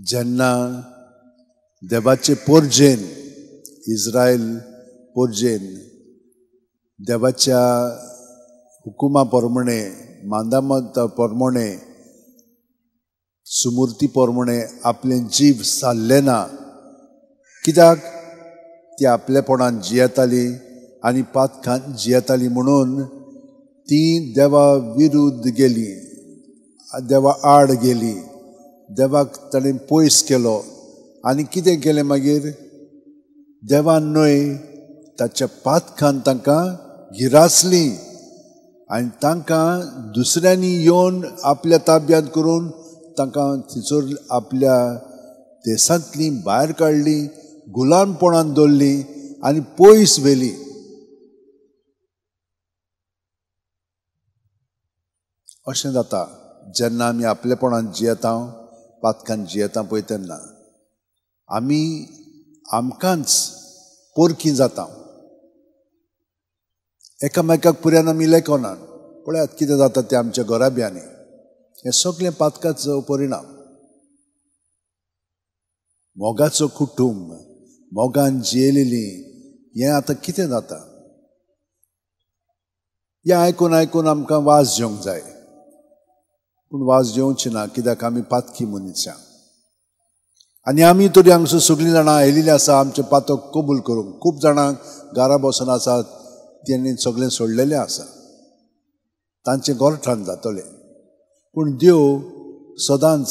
जेन्ना देवाचे पोरजेन इस्रायल पोरजेन देवाच्या हुकुमा प्रमाणे मांदामत प्रमाणे सुमूर्ती प्रमाणे आपले जीव सारले ना कित्याक ती आपलेपणान जियेताली आनी पातकान जियेताली म्हणून ती देवा विरुद्ध गेली देवा आड गेली देवाक ताणें पयस केलो आनी कितें केलें मागीर देवान न्हय ताच्या पातकान तांकां गिरासली आनी तांकां दुसऱ्यांनी येवन आपल्या ताब्यांत करून तांकां थिचोर आपल्या देशांतली भायर काडली गुलामपणान दवरली आनी पयस व्हेली अशें जाता जेन्ना आमी आपलेपणान जियेता पातकान जियेता पळय तेन्ना आमी आमकांच पोरखी जाता एकामेकाक पुऱ्यान आमी लेखनात पळयात कितें जाता तें आमच्या घराब्यांनी हें सगळें पातकाचो परिणाम मोगाचो कुटुंब मोगान जियेलेली हें आतां कितें जाता हें आयकून आयकून आमकां वाज जेवंक जाय पूण वाज जेवची ना कित्याक आमी पातकी मनीसां आनी आमी तरी हांगसर सगळीं जाणां आयिल्लीं आसा आमचे पातक कबूल करूंक खूब जाणांक घरा बसून आसात तेणी सगळें सोडलेलें आसा तांचें गोरठाण जातलें पूण देव सदांच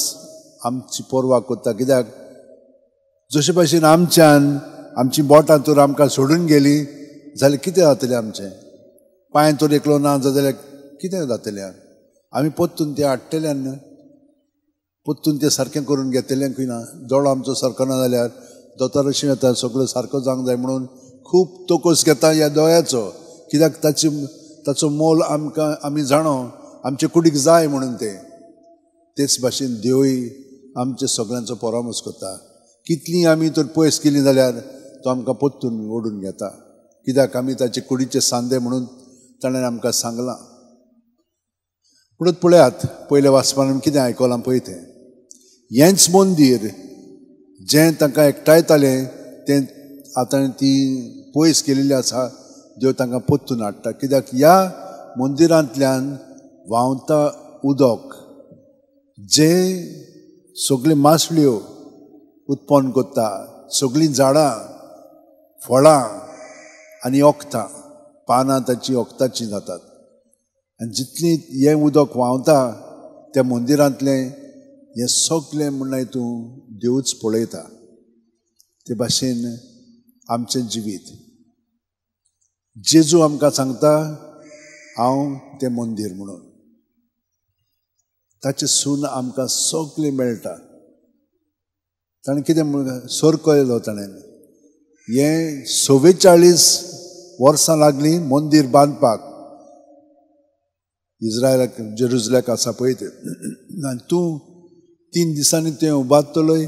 आमची परवा करता कित्याक जशे भाशेन आमच्यान आमची बोटां तर आमकां सोडून गेली जाल्यार कितें जातलें आमचें पांय तर एकलो ना जाल्यार कितें जातलें आमी पोत्तून तें हाडटले न्हय पोत्तून तें सारकें करून घेतलें खंय ना दोळो आमचो सारको ना जाल्यार दोतोर अशें येता सगळो सारको जावंक जाय म्हणून खूब तोकोस घेता ह्या दोळ्याचो कित्याक ताचो मोल आमकां आमी जाणो आमचे कुडीक जाय म्हणून तेच भाशेन देवूय आमचे सगळ्यांचो परामर्श करता कितलीं आमी तर पयस केलीं जाल्यार तो आमकां पोत्तून ओडून घेता कित्याक आमी ताचे कुडीचे सांदे म्हणून ताणें आमकां सांगलां म्हणून पळयात पयल्या वाचपान आमी कितें आयकलां पळय तें हेंच मंदीर जें तांकां एकठांयतालें तें आतां ती पयस केलेली आसा देव तांकां पोत्तून हाडटा कित्याक ह्या मंदिरांतल्यान व्हांवता उदक जे सगळ्यो मासळ्यो उत्पन्न करता सगळीं झाडां फळां आनी ओखतां पानां ताची ओखताची जातात आनी जितलीं हें उदक व्हांवता त्या मंदिरांतलें हें सगळें म्हणना हितून देवूच पळयता ते भाशेन आमचें जिवीत जेजू आमकां सांगता हांव तें मंदीर म्हणून ताचें सून आमकां सगळें मेळटा ताणें कितें सोर केलो ताणें हें 44 वर्सां लागलीं मंदीर बांदपाक इस्रायलाक जेरुसलेमाक आसा पळय तें आनी तूं 3 दिसांनी तें उबारतलोय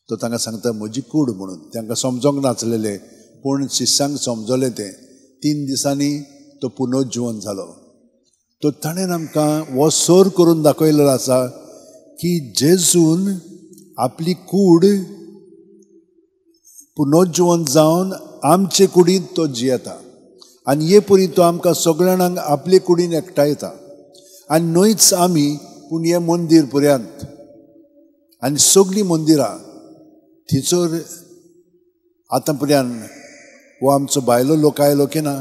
तो तांकां सांगता म्हजी कूड म्हणून तांकां समजोंक नाचलेलें पूण शिश्यांक समजलें तें 3 दिसांनी तो पुनर्जीवन जालो तो ताणें आमकां हो सोर करून दाखयलेलो आसा की जेजून आपली कूड पुनर्जीवन जावन आमचे कुडींत तो जियेता आनी हे परी तो आमकां सगळ्यांक आपले कुडीन एकठांयता आनी न्हयच आमी पूण हें मंदीर पर्यंत आनी सगळीं मंदिरां थिचोर आतां पर्यंत हो आमचो भायलो लोक आयलो की ना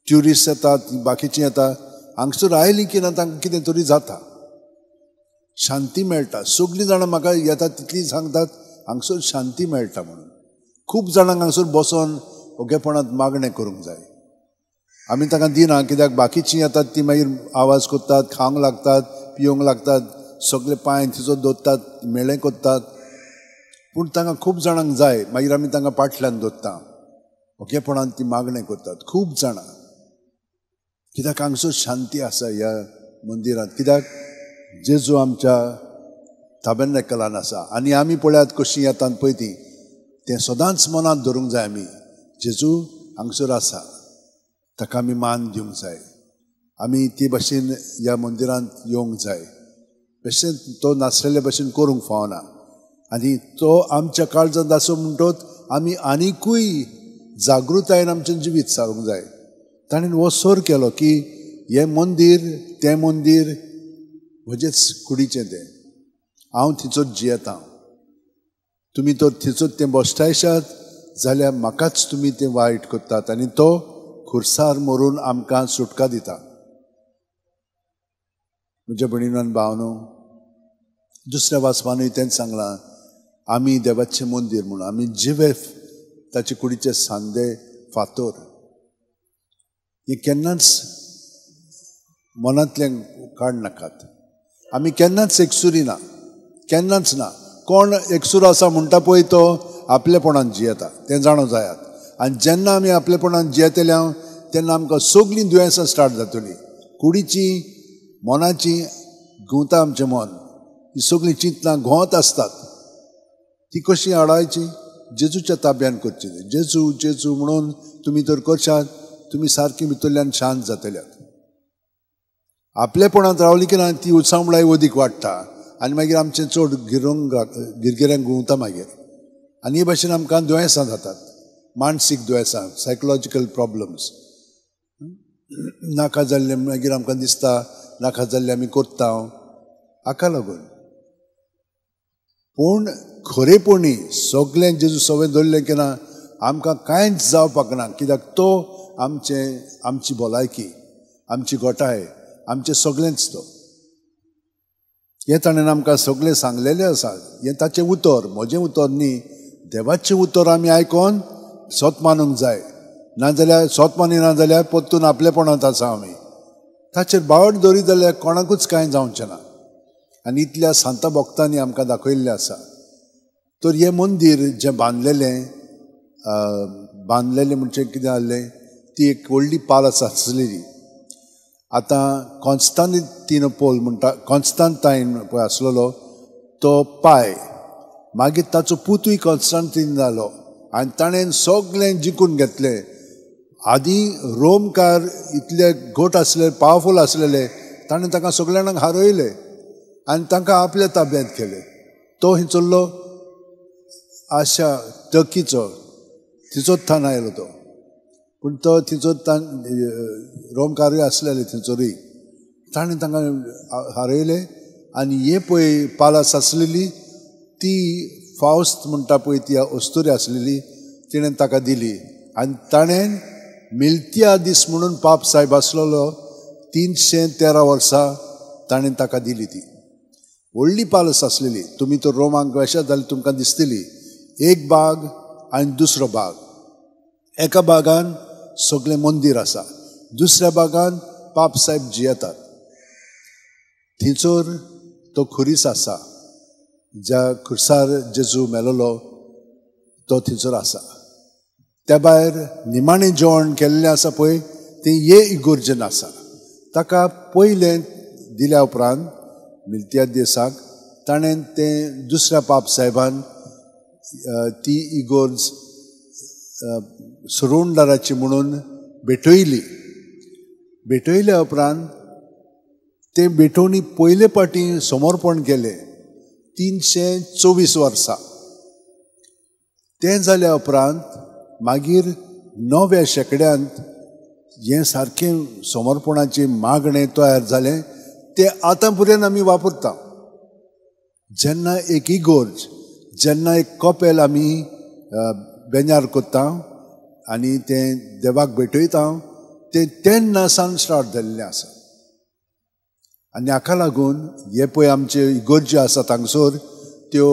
ट्युरिस्ट येतात बाकीचीं येता हांगसर आयलीं की ना तांकां कितें तरी जाता शांती मेळटा सगळीं जाणां म्हाका येता तितलीं सांगतात हांगसर शांती मेळटा म्हणून खूब जाणांक हांगसर बसोन ओगेपणांत मागणें करूंक जाय आमी तांकां दिना कित्याक बाकीचीं येतात ती मागीर आवाज करतात खावंक लागतात पिवंक लागतात सगळे पांय तिचो दोत्तात मेळें करतात पूण तांकां खूब जाणांक जाय मागीर आमी तांकां फाटल्यान दोत्ता ओगेपणान ती मागणें करतात खूब जाणां कित्याक हांगसर शांती आसा ह्या मंदिरांत कित्याक जेजू आमच्या ताबेर्नकलान आसा आनी आमी पळयात कशीं येतात पळय ती तें सदांच मनांत धरूंक जाय आमी जेजू हांगसर आसा ताका आमी मान दिवंक जाय आमी ते भाशेन ह्या मंदिरांत येवंक जाय भशेन तो नासलेले भशेन करूंक फावना आनी तो आमच्या काळजांत आसो म्हणटोच आमी आनिकूय जागृतायेन आमचें जिवीत सारूंक जाय. ताणें हो सर केलो की हें मंदीर तें मंदीर म्हजेच कुडीचें तें, हांव थिचोच जियेतां. तुमी तर थिचोच तें बसतायशात जाल्यार म्हाकाच तुमी तें वायट करतात आनी तो खुर्सार मरून आमकां सुटका दिता. म्हज्या भयणीनो आनी भावनो, दुसऱ्या वाचपानूय तेंच सांगलां, आमी देवाचें मंदीर म्हणून आमी जिवे ताचे कुडीचे सांदे फातोर. हे केन्नाच मनांतल्यान काड नाकात. आमी केन्नाच एकसुरी ना, केन्नाच ना. कोण एकसूर आसा म्हणटा पळय तो आपलेपणान जियेता तें जाणो जायात. आनी जेन्ना आमी आपलेपणान जियेतले तेन्ना आमकां सगळीं दुयेंसां स्टार्ट जातलीं. कुडीची मनाची घुंवता आमचें मन, ही सगळीं चिंतनां घोंत आसतात. ती कशी हाडवायची? जेजूच्या ताब्यान करची. जेजू जेजू म्हणून तुमी तर करशात, तुमी सारकी भितरल्यान शांत जातल्यात. आपलेपणांत रावली की ना ती उत्सावळाय अदीक वाडटा आनी मागीर आमचें चड गिरगिऱ्यांक घुंवता मागीर. आनी हे भाशेन आमकां दुयेंसां जातात, मानसीक दुयेंसां, सायकोलॉजिकल प्रॉब्लम्स. नाका जाल्लें मागीर आमकां दिसता नाका जाल्लें आमी करता, हाका लागून. पूण खरेपणी सगळें जेजू सवय धरलें की ना आमकां कांयच जावपाक ना, कित्याक तो आमची भलायकी, आमची गोठाय, आमचें सगळेंच तो. हें ताणें आमकां सगळें सांगलेलें आसा. हें ताचें उतर, म्हजें उतर न्ही. देवाचें उतर आमी आयकोन सोत मानूंक जाय. नाजाल्यार सोत मानिना जाल्यार परतून आपलेपणांत आसा आमी. ताचेर बावट धरी जाल्यार कोणाकूच कांय जावचें ना. आनी इतल्या सांत भक्तांनी आमकां दाखयल्लें आसा. तर हें मंदीर जें बांदलेलें म्हणजे कितें जाल्लें, ती एक व्हडली पालस आसलेली. आतां कॉन्स्टांतीनोपोल म्हणटा, कॉन्स्टांतायन पळय आसलेलो तो पाय, मागीर ताचो पुतूय कॉन्स्टांतीन जालो आनी ताणें सगळें जिखून घेतलें. आदीं रोमकार इतले घट आसले, पावरफूल आसलेले, ताणें तांकां सगळ्यांक हारयले आनी तांकां आपल्या ताब्यांत केले. तो हिचोल्लो आशा टर्कीचो, तिचोच थान आयलो तो. पूण तो थिचो रोमकारूय आसलेले थिचोरूय, ताणें तांकां हारयले. आनी हे पळय पालस आसलेली ती फावस्त म्हणटा पळय ती अस्तुरी आसलेली, तिणें ताका दिली. आनी ताणें मिल्तिया दीस म्हणून पाप साहेब आसलेलो 313 वर्सां ताणें ताका दिली. ती व्हडली पालस आसलेली. तुमी तर रोमांक वेशात जाल्यार तुमकां दिसतली. एक बाग आनी दुसरो बाग. एका बागान सगळें मंदीर आसा, दुसऱ्या बागान पाप साहेब जियेतात. थिचोर तो खुरीस आसा, ज्या खुर्सार जेजू मेलोलो तो थिचोर आसा. त्या भायर निमाणें जेवण केल्लें आसा पळय तें हे इगोर्जेन आसा. ताका पयलें दिल्या उपरांत मिल्तिया दिसाक ताणें तें दुसऱ्या पाप साहेबान ती इगोर्ज सुरुंडाराची म्हणून भेटयली. भेटयल्या उपरांत ते भेटोवणी पयले पाटी समर्पण केलें 324 वर्सां. तें जाल्या उपरांत मागीर 9व्या शेंकड्यांत हें सारकें समर्पणाचें मागणें तयार जालें. तें आतां पर्यंत आमी वापरता. जेन्ना एक इगोर्ज, जेन्ना एक कपेल आमी बेजार करता आनी तें देवाक भेटयता, तें तेन्ना सावन स्टार्ट जाल्लें आसा. आनी हाका लागून हे पळय आमचे इगोर्जी आसात हांगसर त्यो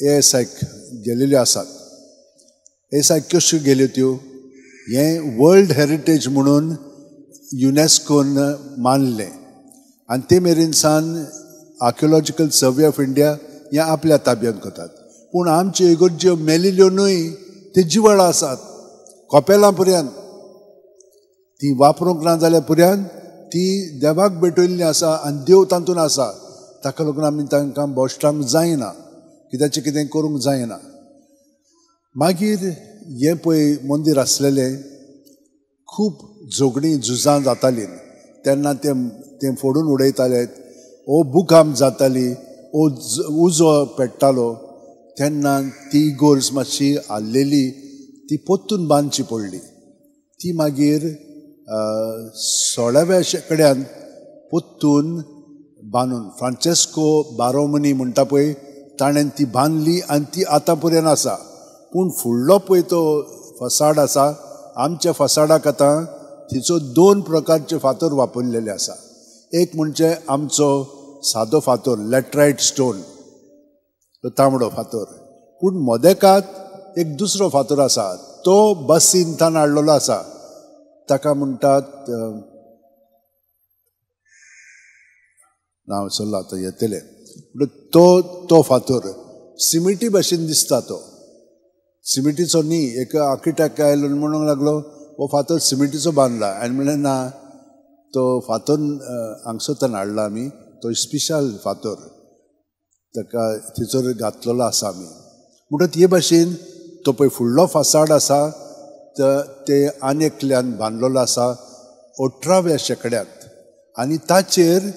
ASIक गेलेल्यो आसात. ASIक कश्यो गेल्यो त्यो? हें वर्ल्ड हेरिटेज म्हणून युनेस्कोन मानलें आनी ते मेरेन San archaeological survey of India हें आपल्या ताब्यांत करतात. पूण आमच्यो इगोर्ज्यो मेलिल्यो न्हय, ते जिवळ आसात कपेलां पर्यंत. ती वापरूंक ना जाल्या पर्यंत ती देवाक भेटयल्ली आसा आनी देव तातूंत आसा. ताका लागून आमी तांकां बोश्टांक जायना, कित्याचें कितें करूंक जायना. मागीर हें पळय मंदीर आसलेलें खूब झगडीं झुजां जातालीं. तेन्ना तें फोडून उडयताले. ओ बुकाम जाताली ओ उजो पेट्टालो तेन्ना ती इगोर्ज मातशी आल्लेली ती पोत्तून बांदची पडली. ती मागीर 16व्या शेंकड्यान पोत्तून बांदून फ्रांचेस्को बारोमनी म्हणटा पळय ताणें ती बांदली आनी ती आतां पर्यंत आसा. पूण फुडलो पळय तो फसाड आसा आमच्या फसाडाक आतां तिचो 2 प्रकारचे फातर वापरलेले आसा. एक म्हणजे आमचो सादो फातर लॅटरायट स्टोन तो तांबडो फातर. पूण मोदेकात एक दुसरो फातर आसा तो बसींतान हाडलेलो आसा. ताका म्हणटात नांव विसरलो आतां येतलें. तो फातर सिमिटी भाशेन दिसता. तो सिमिटीचो न्ही. एक आर्किटेक्ट आयलो म्हणूंक लागलो हो फातर सिमिटीचो बांदला. हांवें म्हणलें ना तो फातर हांगसरच्यान हाडला आमी. तो स्पेशल फातर ताका थंयसर घातलेलो आसा आमी. म्हणटच हे भाशेन तो पळय फुडलो फासाड आसा ते आनी एकल्यान बांदलेलो आसा 18व्या शेंकड्यांत. आनी ताचेर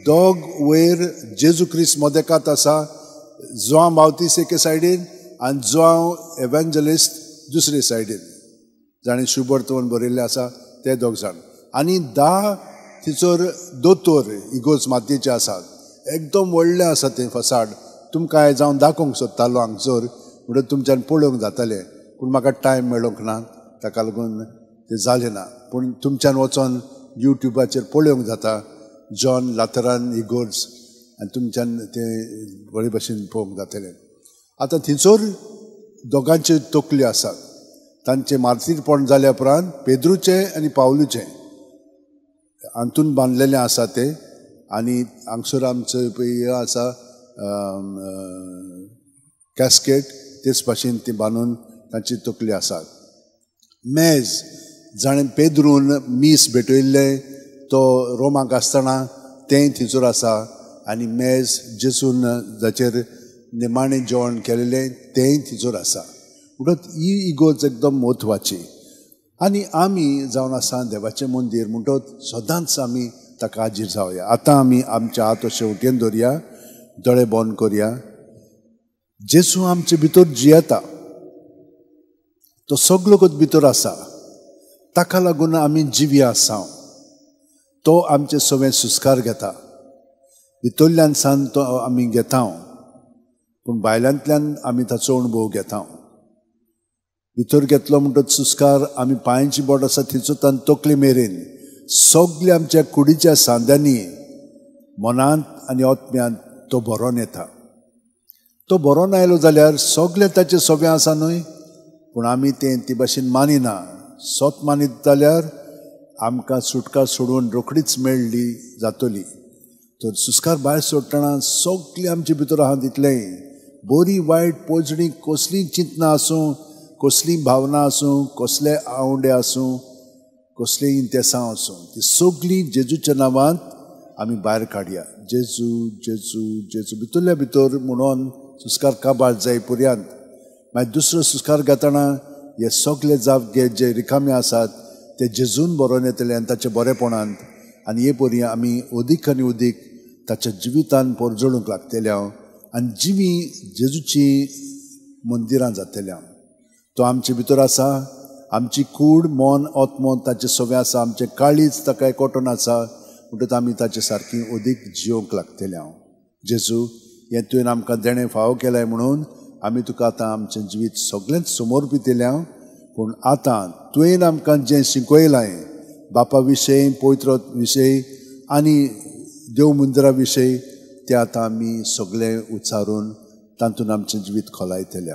दोग वयर जेजू क्रिस्त मोदेकात आसा. जोआंव बावतीस एके सायडीन आनी जोआंव एवेंजलिस्ट दुसरे सायडीन. जाणें शुभवर्तमान बरयल्लें आसा ते दोग जाण. आनी 10 थंयसर दोतोर इगोर्ज मातयेचे आसात. एकदम व्हडलें आसा तें फसाड. तुमकां हांवें जावन दाखोवंक सोदतालो हांगसर म्हणटच तुमच्यान पळोवंक जातालें. पूण म्हाका टायम मेळोंक ना ताका लागून तें जालें ना. पूण तुमच्यान वचोन यूट्यूबाचेर पळोवंक जाता जॉन लाथरान इगोर्ज आनी तुमच्यान तें बरे भशेन पळोवंक जातलें. आतां थंयसर दोगांच्यो तकल्यो आसात. तांचें मार्तीरपण जाल्या उपरांत पेद्रूचे आनी पावलूचें हातून बांदलेलें आसा तें. आनी हांगसर आमचो हे आसा कॅस्केट तेच भाशेन ती बांदून तांची तकल्यो आसात. मेज जाणें पेद्रून मीस भेटयल्लें तो रोमाक आसतना तेंय थंयसर आसा. आनी मेज जेजून जाचेर निमाणें जेवण केलेलें तेंय थंयसर आसा. म्हणटच ही इगोर्ज एकदम म्हत्वाची. आनी आमी जावन आसा देवाचें मंदीर म्हणटच सदांच आमी ताका हाजीर जावया. आतां आमी आमचे हात अशे उटेन दवरया, दोळे बंद करया. जेजू आमचे भितर जियेता. तो सगळो भितर आसा. ताका लागून आमी जिवया आसांव. तो आमचे सगळे सुस्कार घेता. भितरल्यान सान तो आमी घेता पूण भायल्यांतल्यान आमी ताचो अणभव घेता. भितर घेतलो म्हणटच सुस्कार आमी पांयांची बोट आसा थंयसून तकले मेरेन सगळे आमच्या कुडीच्या सांद्यांनी मनांत आनी आत्म्यांत तो बरोवन येता. तो बरोवन आयलो जाल्यार सगळे ताचें सोबें आसा न्हय. पूण आमी तें ती भाशेन मानिना. सोत मानीत जाल्यार आमकां सुटका सोडून रोखडीच मेळ्ळी जातली. तर सुस्कार भायर सोडटना सगळें आमचे भितर आहा तितलें बरी वायट पोजणी कसलीय चिंतना आसूं, कसलीय भावना आसूं, कसले आवडे आसूं, कसलेय इंतेसां आसूं, ती सगळीं जेजूच्या नांवांत आमी भायर काडया. जेजू जेजू जेजू भितरल्या भितर म्हणून सुस्कार काबार जाय पर्यंत. मागीर दुसरो सुस्कार घेतना हे सगळे जागे जे रिकामे आसात ते जेजून बरोवन येतले आनी ताचे बरेपणांत. आनी हे पर्यंत आमी अदीक आनी अदीक ताच्या जिवितान परजळूंक लागतले आनी जिवी जेजूची मंदिरां जातले. तो आमचे भितर आसा. आमची कूड मन आत्मो ताचे सगळें आसा. आमचें काळीज ताका एकवटून आसा. म्हणटच आमी ताचे सारकी अदीक जिवंक लागतले. जेजू हें तुवें आमकां देणें फावो केलें म्हणून आमी तुका आतां आमचें जिवीत सगळेंच समोर पितलें. पूण आतां तुवें आमकां जें शिकयलां बापा विशयी, पवित्र विशयी आनी देव मंदिरा विशयी तें आतां आमी सगळें उच्चारून तातूंत आमचें जिवीत खोलायतलें.